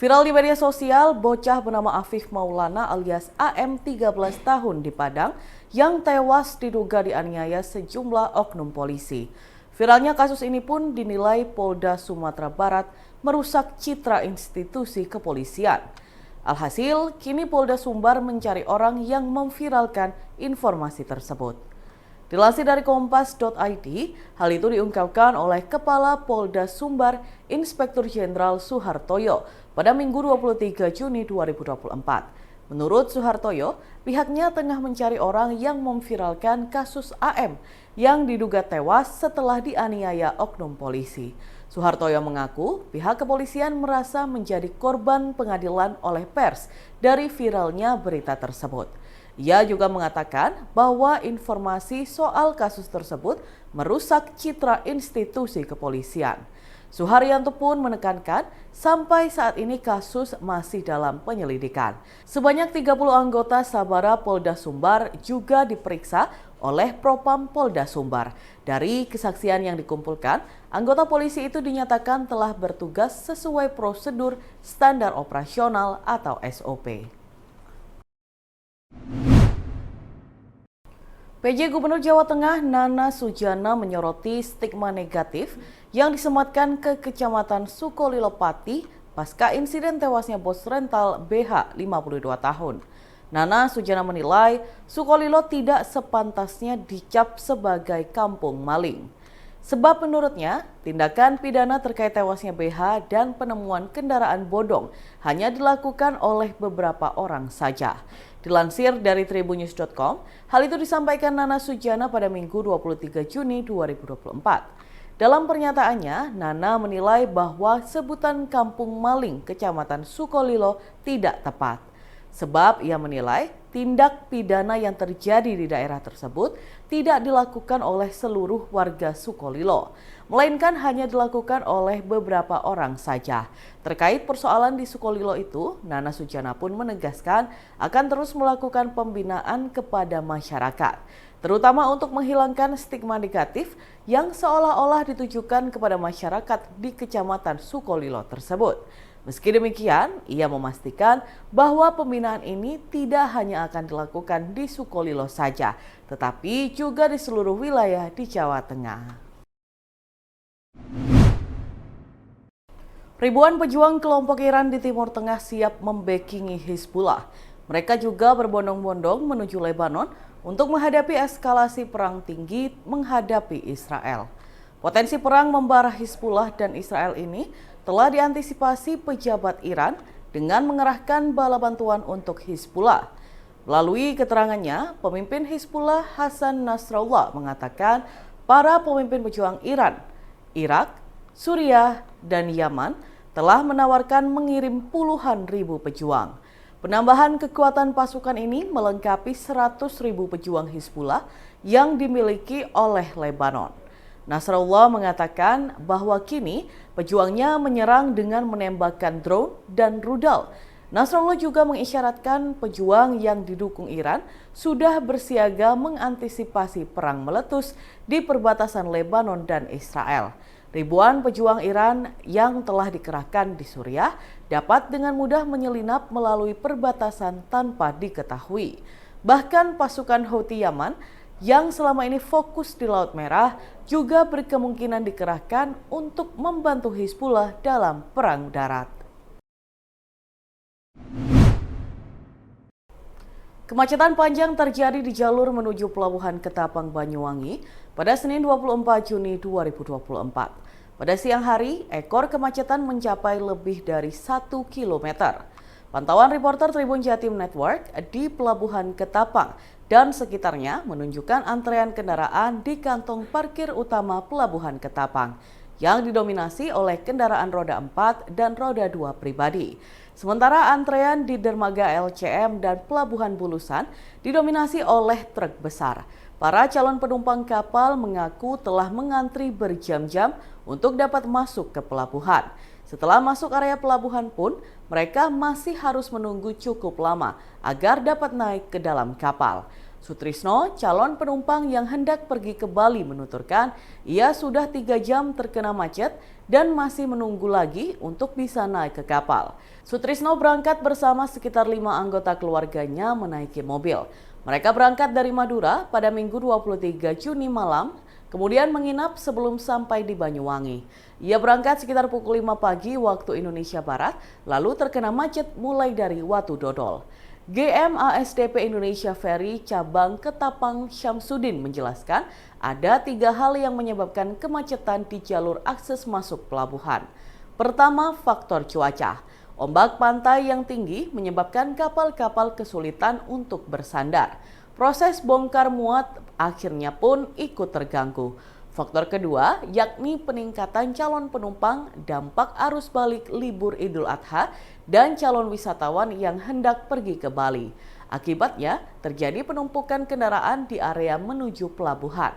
Viral di media sosial, bocah bernama Afif Maulana alias AM 13 tahun di Padang yang tewas diduga dianiaya sejumlah oknum polisi. Viralnya kasus ini pun dinilai Polda Sumatera Barat merusak citra institusi kepolisian. Alhasil, kini Polda Sumbar mencari orang yang memviralkan informasi tersebut. Dilansir dari kompas.id, hal itu diungkapkan oleh Kepala Polda Sumbar, Inspektur Jenderal Suhartoyo pada Minggu 23 Juni 2024. Menurut Suhartoyo, pihaknya tengah mencari orang yang memviralkan kasus AM yang diduga tewas setelah dianiaya oknum polisi. Suhartoyo mengaku pihak kepolisian merasa menjadi korban pengadilan oleh pers dari viralnya berita tersebut. Ia juga mengatakan bahwa informasi soal kasus tersebut merusak citra institusi kepolisian. Suharyanto pun menekankan sampai saat ini kasus masih dalam penyelidikan. Sebanyak 30 anggota Sabara Polda Sumbar juga diperiksa oleh Propam Polda Sumbar. Dari kesaksian yang dikumpulkan, anggota polisi itu dinyatakan telah bertugas sesuai prosedur standar operasional atau SOP. PJ Gubernur Jawa Tengah Nana Sujana menyoroti stigma negatif yang disematkan ke Kecamatan Sukolilo Pati pasca insiden tewasnya bos rental BH 52 tahun. Nana Sujana menilai Sukolilo tidak sepantasnya dicap sebagai kampung maling. Sebab menurutnya, tindakan pidana terkait tewasnya BH dan penemuan kendaraan bodong hanya dilakukan oleh beberapa orang saja. Dilansir dari tribunnews.com, hal itu disampaikan Nana Sujana pada Minggu 23 Juni 2024. Dalam pernyataannya, Nana menilai bahwa sebutan kampung maling Kecamatan Sukolilo tidak tepat. Sebab ia menilai tindak pidana yang terjadi di daerah tersebut tidak dilakukan oleh seluruh warga Sukolilo, melainkan hanya dilakukan oleh beberapa orang saja. Terkait persoalan di Sukolilo itu, Nana Sujana pun menegaskan akan terus melakukan pembinaan kepada masyarakat, terutama untuk menghilangkan stigma negatif yang seolah-olah ditujukan kepada masyarakat di Kecamatan Sukolilo tersebut. Meski demikian, ia memastikan bahwa pembinaan ini tidak hanya akan dilakukan di Sukolilo saja, tetapi juga di seluruh wilayah di Jawa Tengah. Ribuan pejuang kelompok Iran di Timur Tengah siap membekingi Hizbullah. Mereka juga berbondong-bondong menuju Lebanon untuk menghadapi eskalasi perang tinggi menghadapi Israel. Potensi perang membara Hizbullah dan Israel ini telah diantisipasi pejabat Iran dengan mengerahkan bala bantuan untuk Hizbullah. Melalui keterangannya, pemimpin Hizbullah Hasan Nasrallah mengatakan para pemimpin pejuang Iran, Irak, Suriah, dan Yaman telah menawarkan mengirim puluhan ribu pejuang. Penambahan kekuatan pasukan ini melengkapi 100.000 pejuang Hizbullah yang dimiliki oleh Lebanon. Nasrallah mengatakan bahwa kini pejuangnya menyerang dengan menembakkan drone dan rudal. Nasrallah juga mengisyaratkan pejuang yang didukung Iran sudah bersiaga mengantisipasi perang meletus di perbatasan Lebanon dan Israel. Ribuan pejuang Iran yang telah dikerahkan di Suriah dapat dengan mudah menyelinap melalui perbatasan tanpa diketahui. Bahkan pasukan Houthi Yaman yang selama ini fokus di Laut Merah juga berkemungkinan dikerahkan untuk membantu Hizbullah dalam perang darat. Kemacetan panjang terjadi di jalur menuju Pelabuhan Ketapang Banyuwangi pada Senin 24 Juni 2024. Pada siang hari, ekor kemacetan mencapai lebih dari 1 km. Pantauan reporter Tribun Jatim Network di Pelabuhan Ketapang dan sekitarnya menunjukkan antrean kendaraan di kantong parkir utama Pelabuhan Ketapang yang didominasi oleh kendaraan roda 4 dan roda 2 pribadi. Sementara antrean di dermaga LCM dan Pelabuhan Bulusan didominasi oleh truk besar. Para calon penumpang kapal mengaku telah mengantri berjam-jam untuk dapat masuk ke pelabuhan. Setelah masuk area pelabuhan pun, mereka masih harus menunggu cukup lama agar dapat naik ke dalam kapal. Sutrisno, calon penumpang yang hendak pergi ke Bali menuturkan ia sudah 3 jam terkena macet dan masih menunggu lagi untuk bisa naik ke kapal. Sutrisno berangkat bersama sekitar 5 anggota keluarganya menaiki mobil. Mereka berangkat dari Madura pada Minggu 23 Juni malam, kemudian menginap sebelum sampai di Banyuwangi. Ia berangkat sekitar pukul 5 pagi waktu Indonesia Barat, lalu terkena macet mulai dari Watu Dodol. GM ASDP Indonesia Ferry Cabang Ketapang Syamsuddin menjelaskan ada 3 hal yang menyebabkan kemacetan di jalur akses masuk pelabuhan. Pertama, faktor cuaca. Ombak pantai yang tinggi menyebabkan kapal-kapal kesulitan untuk bersandar. Proses bongkar muat akhirnya pun ikut terganggu. Faktor kedua yakni peningkatan calon penumpang dampak arus balik libur Idul Adha dan calon wisatawan yang hendak pergi ke Bali. Akibatnya terjadi penumpukan kendaraan di area menuju pelabuhan.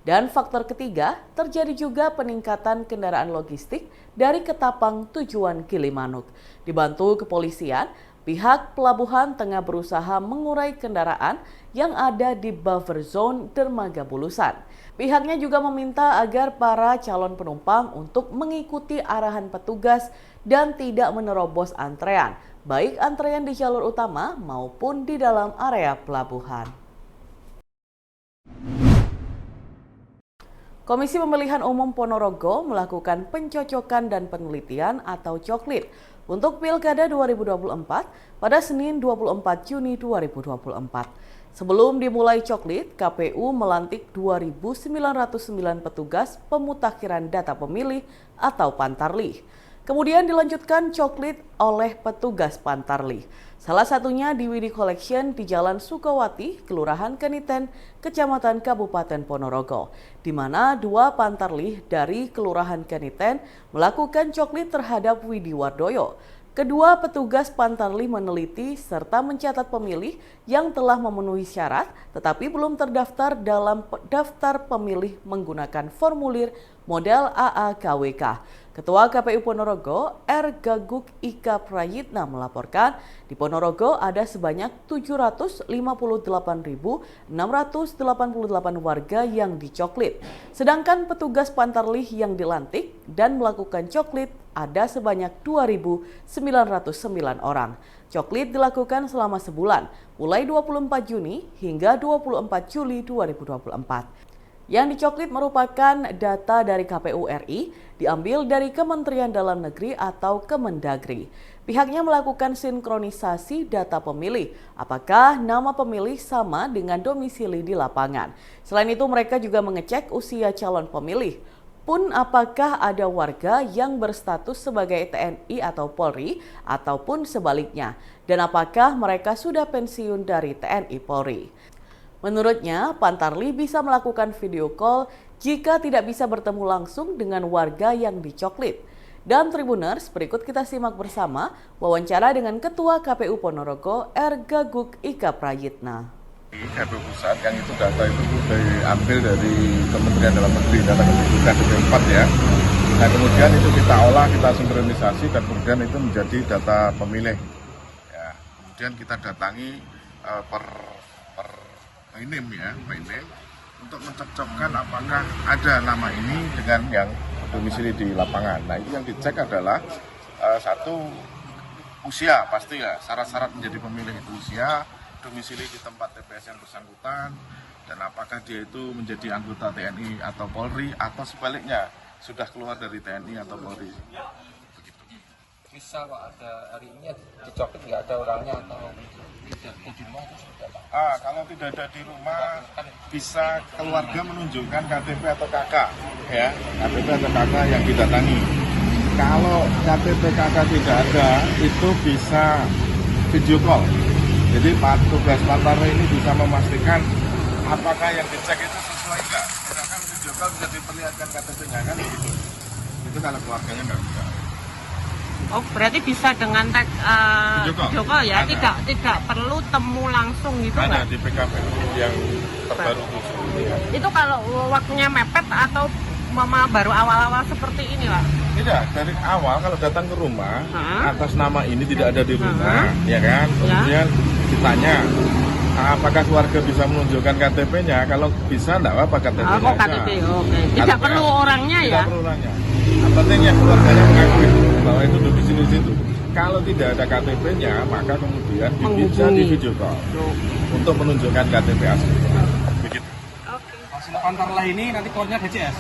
Dan faktor ketiga, terjadi juga peningkatan kendaraan logistik dari Ketapang tujuan Gilimanuk. Dibantu kepolisian, pihak pelabuhan tengah berusaha mengurai kendaraan yang ada di buffer zone dermaga Bulusan. Pihaknya juga meminta agar para calon penumpang untuk mengikuti arahan petugas dan tidak menerobos antrean, baik antrean di jalur utama maupun di dalam area pelabuhan. Komisi Pemilihan Umum Ponorogo melakukan pencocokan dan penelitian atau coklit untuk Pilkada 2024 pada Senin 24 Juni 2024. Sebelum dimulai coklit, KPU melantik 2.909 petugas pemutakhiran data pemilih atau Pantarlih. Kemudian dilanjutkan coklit oleh petugas Pantarlih. Salah satunya di Widi Collection di Jalan Sukawati, Kelurahan Keniten, Kecamatan Kabupaten Ponorogo, di mana 2 Pantarlih dari Kelurahan Keniten melakukan coklit terhadap Widi Wardoyo. Kedua petugas Pantarlih meneliti serta mencatat pemilih yang telah memenuhi syarat tetapi belum terdaftar dalam daftar pemilih menggunakan formulir model AAKWK. Ketua KPU Ponorogo, R. Gaguk Ika Prayitna melaporkan di Ponorogo ada sebanyak 758.688 warga yang dicoklit. Sedangkan petugas Pantarlih yang dilantik dan melakukan coklit ada sebanyak 2.909 orang. Coklit dilakukan selama sebulan, mulai 24 Juni hingga 24 Juli 2024. Yang dicoklit merupakan data dari KPU RI, diambil dari Kementerian Dalam Negeri atau Kemendagri. Pihaknya melakukan sinkronisasi data pemilih, apakah nama pemilih sama dengan domisili di lapangan. Selain itu mereka juga mengecek usia calon pemilih. Pun apakah ada warga yang berstatus sebagai TNI atau Polri ataupun sebaliknya, dan apakah mereka sudah pensiun dari TNI Polri. Menurutnya, Pantarlih bisa melakukan video call jika tidak bisa bertemu langsung dengan warga yang dicoklit. Dan Tribuners, berikut kita simak bersama wawancara dengan Ketua KPU Ponorogo, R. Gaguk Ika Prayitna. KPU Pusat yang itu data itu diambil dari Kementerian Dalam Negeri, data kependudukan DP4 ya. Nah kemudian itu kita olah, kita sinkronisasi dan kemudian itu menjadi data pemilih. Ya, kemudian kita datangi per name ya, name untuk mencocokkan apakah ada nama ini dengan yang domisili di lapangan. Nah itu yang dicek adalah satu usia pasti ya, syarat-syarat menjadi pemilih itu usia, domisili di tempat TPS yang bersangkutan, dan apakah dia itu menjadi anggota TNI atau Polri atau sebaliknya sudah keluar dari TNI atau Polri. Begitu. Bisa kok ada hari ini dicoklit nggak ada orangnya atau tidak di rumah itu seperti apa? Kalau tidak ada di rumah bisa keluarga menunjukkan KTP atau KK ya, KTP atau KK yang didatangi. Kalau KTP KK tidak ada itu bisa video call. Jadi petugas Pantarlih ini bisa memastikan apakah yang dicek itu sesuai enggak. Misalkan video call bisa diperlihatkan KTP-nya kan gitu. Itu kalau keluarganya enggak bisa. Oh, berarti bisa dengan video call ya? Tidak perlu temu langsung gitu ada nggak? Di PKPU yang terbaru ya. Itu kalau waktunya mepet atau mama baru awal-awal seperti ini Pak? Tidak, dari awal kalau datang ke rumah atas nama ini tidak ada di rumah, ya kan? Kemudian ditanya apakah keluarga bisa menunjukkan KTP-nya? Kalau bisa, enggak apa-apa KTP-nya. KTP, oke. Tidak perlu orangnya ya? Tidak perlu orangnya. Yang penting yang keluarganya mengakui bahwa itu domisili situ. Kalau tidak ada KTP-nya, maka kemudian bisa di video call untuk menunjukkan KTP asli. Begitu. Hasil antarlah ini nanti call-nya DCS.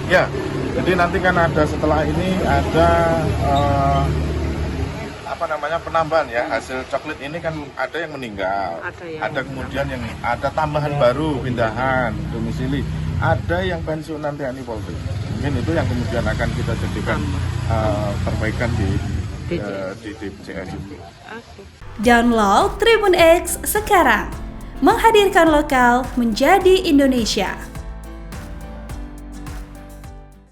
Ya, jadi nanti kan ada setelah ini ada penambahan ya, hasil coklat ini kan ada yang meninggal, ada kemudian yang ada tambahan baru pindahan domisili, ada yang pensiunan TNI Polri. Mungkin itu yang kemudian akan kita jadikan perbaikan di DCS itu. Download Tribun X sekarang, menghadirkan lokal menjadi Indonesia.